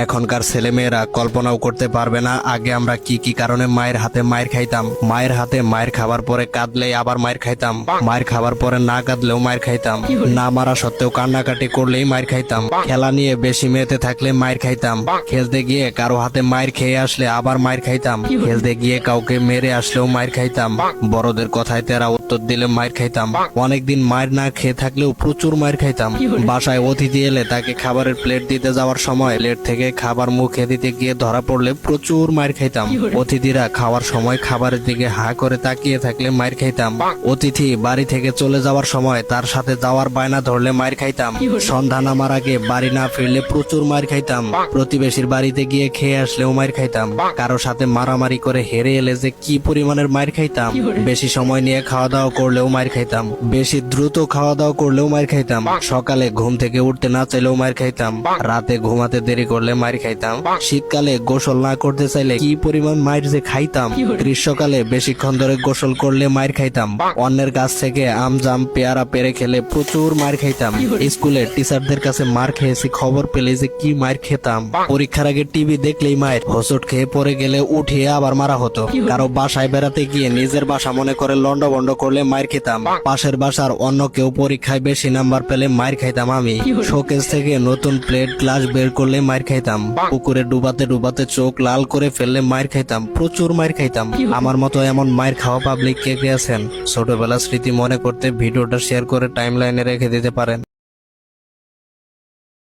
এখনকার ছেলেমেয়েরা কল্পনাও করতে পারবে না আগে আমরা কি কি কারণে মায়ের হাতে মায়ের খাইতাম। মায়ের হাতে মায়ের খাবার পরে কাঁদলে আবার মায়ের খাইতাম, মায়ের খাবার পরে না কাঁদলেও মায়ের খাইতাম, না মারা সত্ত্বেও কান্নাকাটি করলেই মায়ের খাইতাম, খেলা নিয়ে বেশি মেতে থাকলে মায়ের খাইতাম, খেলতে গিয়ে কারো হাতে মায়ের খেয়ে আসলে আবার মায়ের খাইতাম, খেলতে গিয়ে কাউকে মেরে আসলেও মায়ের খাইতাম, বড়দের কথায় তেরা উত্তর দিলে মায়ের খাইতাম, অনেকদিন মায়ের না খেয়ে থাকলেও প্রচুর মায়ের খাইতাম, বাসায় অতিথি এলে তাকে খাবারের প্লেট দিতে যাওয়ার সময় প্লেট থেকে খাবার মুখে দিতে গিয়ে ধরা পড়লে প্রচুর মায়ের খাইতাম, অতিথিরা খাওয়ার সময় খাবারের দিকে হা করে তাকিয়ে থাকলে মায়ের খাইতাম, অতিথি বাড়ি থেকে চলে যাওয়ার সময় তার সাথে যাওয়ার বায়না ধরলে মায়ের খাইতাম, সন্ধ্যা নামার আগে বাড়ি না ফিরলে প্রচুর মায়ের খাইতাম, প্রতিবেশীর বাড়িতে গিয়ে খেয়ে আসলেও মায়ের খাইতাম, কারো সাথে মারামারি করে হেরে এলে যে কি পরিমাণের মায়ের খাইতাম, বেশি সময় নিয়ে খাওয়া দাওয়া করলেও মায়ের খাইতাম, বেশি দ্রুত খাওয়া দাওয়া করলেও মায়ের খাইতাম, সকালে ঘুম থেকে উঠতে না চাইলেও মায়ের খাইতাম, রাতে ঘুমাতে দেরি করলে মায়ের খাইতাম, শীতকালে গোসল না করতে চাইলে কি পরিমাণ মায়ের যে খাইতাম, গ্রীষ্মকালে বেশিক্ষণ ধরে গোসল করলে মায়ের খাইতাম, অন্যের কাছ থেকে আম জাম পেয়ারা পেরে খেলে প্রচুর মায়ের খাইতাম, স্কুলে টিচারদের কাছে মার খেয়েছি খবর পেলে যে কি মায়ের খেতাম, পরীক্ষার আগে টিভি দেখলেই মায়ের, হোঁচট খেয়ে পড়ে গেলে উঠিয়ে আবার মারা হতো, কারো বাসায় বেড়াতে গিয়ে নিজের বাসা মনে করে লন্ডভন্ড করলে মায়ের খেতাম, পাশের বাসার অন্য কেউ পরীক্ষায় বেশি নাম্বার পেলে মায়ের খাইতাম আমি, শোকেস থেকে নতুন প্লেট গ্লাস বের করলে মায়ের খাইতাম, পুকুরে ডুবাতে ডুবাতে চোখ লাল করে ফেললে মায়ের খাইতাম, প্রচুর মায়ের খাইতাম। আমার মতো এমন মায়ের খাওয়া পাবলিক কে কে আছেন? ছোটবেলার স্মৃতি মনে করতে ভিডিওটা শেয়ার করে টাইমলাইনে রেখে দিতে পারেন।